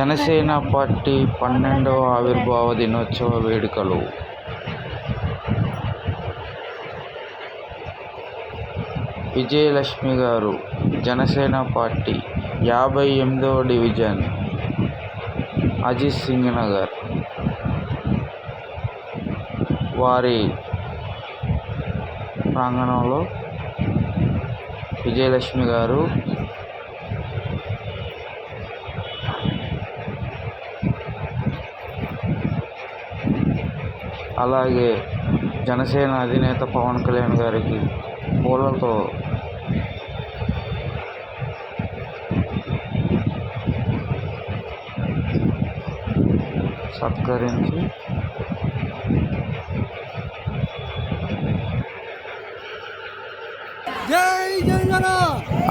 Janasena party 12వ ఆవిర్భావ దినోత్సవ వేడుకలు. విజయలక్ష్మి గారు, జనసేన పార్టీ 58వ డివిజన్, అజిత్ సింగ్ నగర్ వారి ప్రాంగణంలో విజయలక్ష్మి గారు అలాగే జనసేన అధినేత పవన్ కళ్యాణ్ గారికి పూలతో సత్కరించి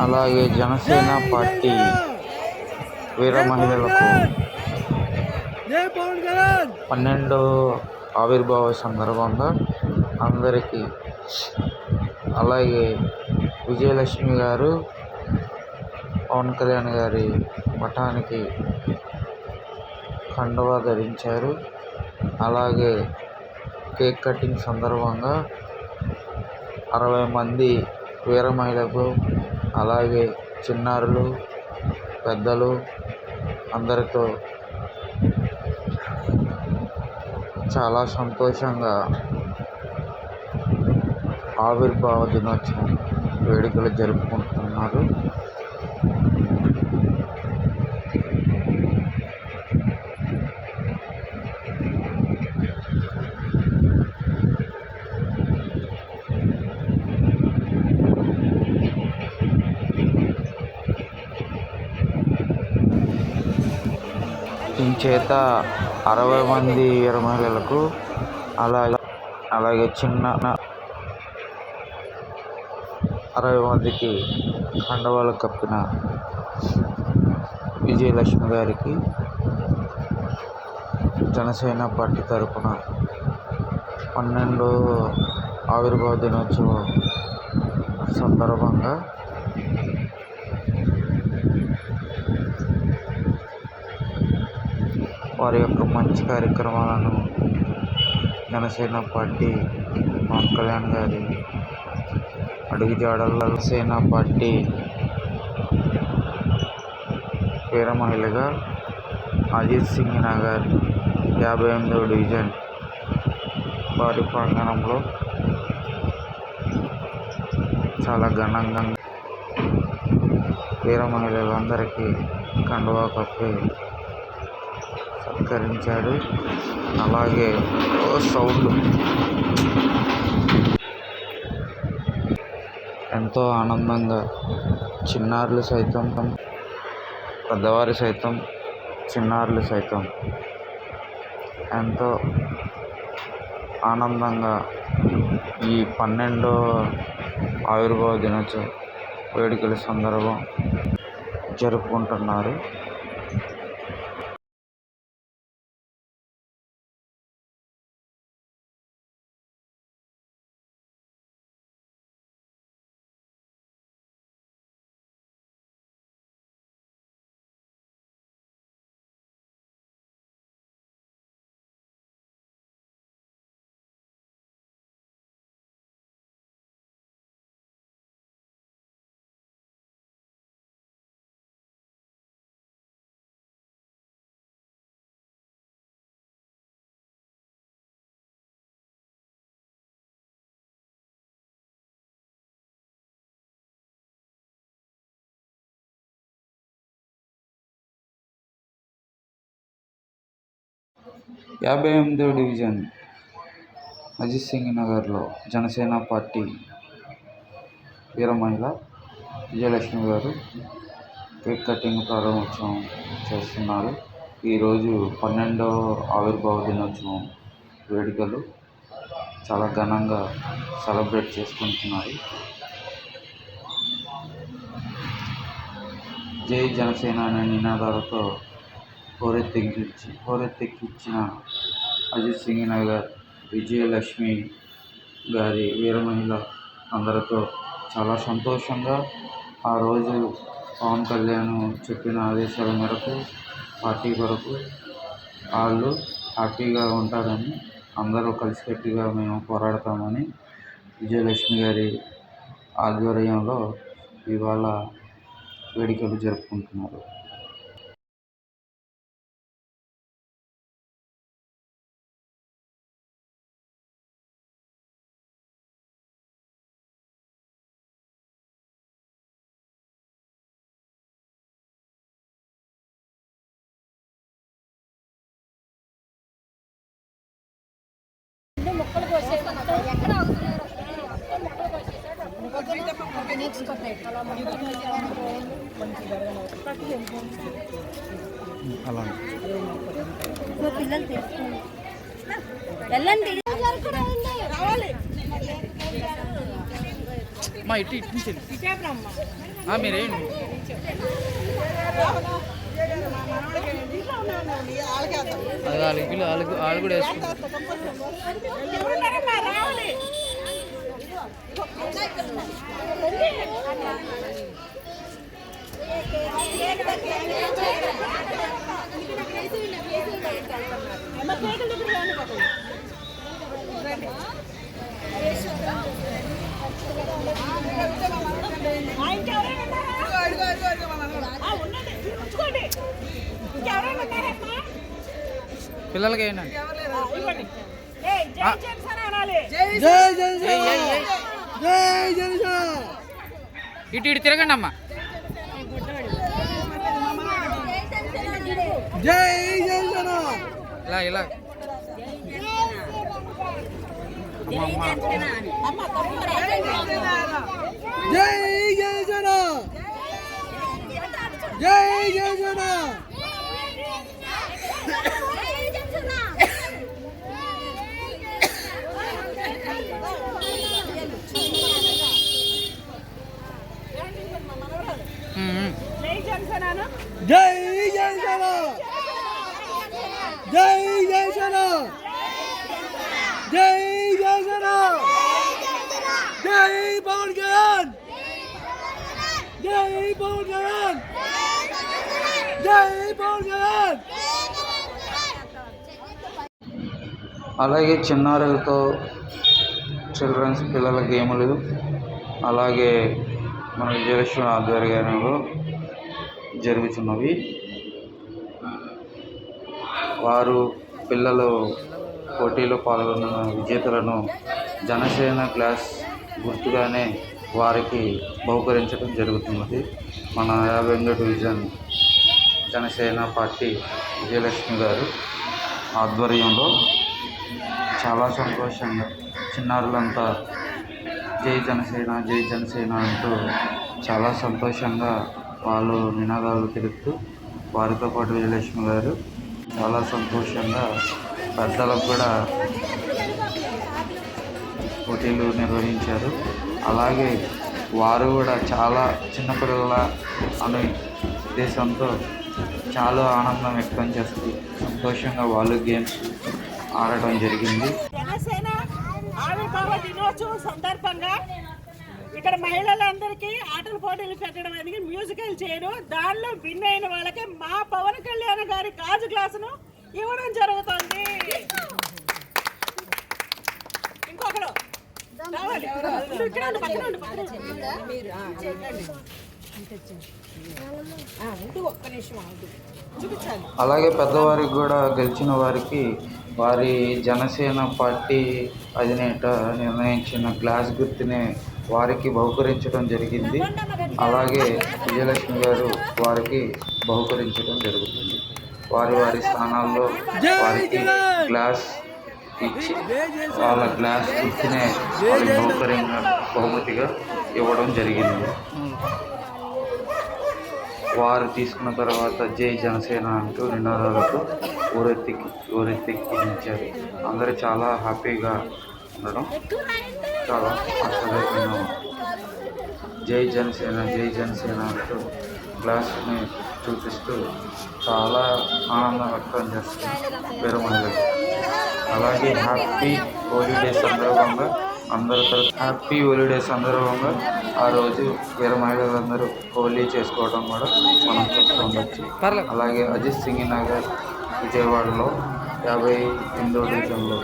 అలాగే జనసేన పార్టీ వీర మహిళలకు 12వ ఆవిర్భావ సందర్భంగా అందరికీ, అలాగే విజయలక్ష్మి గారు పవన్ కళ్యాణ్ గారి పటానికి కండువా ధరించారు. అలాగే కేక్ కటింగ్ సందర్భంగా 60 మంది వీర మహిళలకు, అలాగే చిన్నారులు, పెద్దలు అందరితో చాలా సంతోషంగా ఆవిర్భావ దినోత్సవం వేడుకలు జరుపుకుంటున్నారు. ఇంచేత 60 మంది వీర మహిళలకు, అలాగే 60 మందికి కండువాలు కప్పిన విజయలక్ష్మి గారికి జనసేన పార్టీ తరఫున 12వ ఆవిర్భావ దినోత్సవం సందర్భంగా వారి యొక్క మంచి కార్యక్రమాలను జనసేన పార్టీ పవన్ కళ్యాణ్ గారి అడుగుజాడల్లో జనసేన పార్టీ వీర మహిళగా అజిత్ సింగ్ నగర్ 58వ డివిజన్ వారి ప్రాంగణంలో చాలా ఘనంగా వీర మహిళలందరికీ కండువా కప్పి సత్కరించాడు. అలాగే సౌండ్ ఎంతో ఆనందంగా చిన్నారులు సైతం, పెద్దవారు సైతం, చిన్నారులు సైతం ఎంతో ఆనందంగా ఈ 12వ ఆవిర్భావ దినోత్సవ వేడుకల సందర్భం జరుపుకుంటున్నారు. యాభై 58వ డివిజన్ అజిత్ సింగ్ నగర్లో జనసేన పార్టీ వీర మహిళ విజయలక్ష్మి గారు కేక్ కటింగ్ ప్రారంభోత్సవం చేస్తున్నారు. ఈరోజు 12వ ఆవిర్భావ దినోత్సవం వేడుకలు చాలా ఘనంగా సెలబ్రేట్ చేసుకుంటున్నారు. జై జనసేన అనే నినాదాలతో హోరెత్తించిన అజిత్ సింగ్ నగర్ విజయలక్ష్మి వీర మహిళ అందరితో చాలా సంతోషంగా ఆ రోజు పవన్ కళ్యాణ్ చెప్పిన ఆదేశాల మేరకు పార్టీ కొరకు వాళ్ళు హ్యాపీగా ఉంటారని, అందరూ కలిసికట్టుగా మేము పోరాడతామని విజయలక్ష్మి గారి ఆధ్వర్యంలో ఇవాళ వేడుకలు జరుపుకుంటున్నారు. మొక్కలు కోసేస్తారు ఎక్కడ పిల్లలు తెలుసుకోండి వెళ్ళండి మా ఇటు ఇటు నుంచి మీరేంటి వాళ్ళు కూడా వేసుకుంటారు. పిల్లలకి ఏంటండి ఇటు ఇటు తిరగండి అమ్మా. ఇలా ఇలా అలాగే చిన్నారులతో చిల్డ్రన్స్ పిల్లల గేములు అలాగే మన విజయలక్ష్మి ఆధ్వర్యంలో జరుగుతున్నవి. వారు పిల్లలు పోటీలో పాల్గొన్న విజేతలను జనసేన క్లాస్ గుర్తుగానే వారికి బహుకరించడం జరుగుతున్నది. మన 52వ డివిజన్ జనసేన పార్టీ విజయలక్ష్మి గారు ఆధ్వర్యంలో చాలా సంతోషంగా చిన్నారులంతా జై జనసేన జై జనసేన అంటూ చాలా సంతోషంగా వాళ్ళు నినాదాలు తెలుపుతూ వారితో పాటు విజయలక్ష్మి గారు చాలా సంతోషంగా పెద్దలకు కూడా పోటీలు నిర్వహించారు. అలాగే వారు కూడా చాలా చిన్నపిల్లల అనే ఉద్దేశంతో చాలా ఆనందం వ్యక్తం చేస్తూ సంతోషంగా వాళ్ళు గేమ్స్ ఆడటం జరిగింది. జనసేన ఆవిర్భావ దినోత్సవం సందర్భంగా ఇక్కడ మహిళలందరికీ ఆటల పోటీలు పెట్టడం అనేది మ్యూజికల్ చైర్, దానిలో విన్ అయిన వాళ్ళకి మా పవన్ కళ్యాణ్ గారి గాజు గ్లాసును ఇవ్వడం జరుగుతుంది. ఇంకొకరు అలాగే పెద్దవారికి కూడా గెలిచిన వారికి వారి జనసేన పార్టీ అధినేత నిర్ణయించిన గ్లాస్ గుర్తునే వారికి బహుకరించడం జరిగింది. అలాగే విజయలక్ష్మి గారు వారికి బహుకరించడం జరుగుతుంది. వారి వారి స్థానాల్లో వారికి గ్లాస్ ఇచ్చి వాళ్ళ గ్లాస్ గుర్తునే వారి బహుమతిగా ఇవ్వడం జరిగింది. వారు తీసుకున్న తర్వాత జై జనసేన అంటూ నినాదాలతో ఊరెత్తించారు. అందరూ చాలా హ్యాపీగా ఉండడం చాలా ఆశ్చర్యకరంగా జై జనసేన జై జనసేన అంటూ గ్లాస్ని చూపిస్తూ చాలా ఆనందం వ్యక్తం చేస్తారు పేరు మహిళలు. అలాగే హ్యాపీ హోలీడే సందర్భంగా అందరూ హ్యాపీ హాలిడేస్ సందర్భంగా ఆ రోజు వీర మహిళలందరూ హోలీ చేసుకోవడం కూడా మనం చూస్తూ ఉండొచ్చు. పర్లేదు. అలాగే అజిత్ సింగ్ నగర్ విజయవాడలో 58వ డివిజన్లో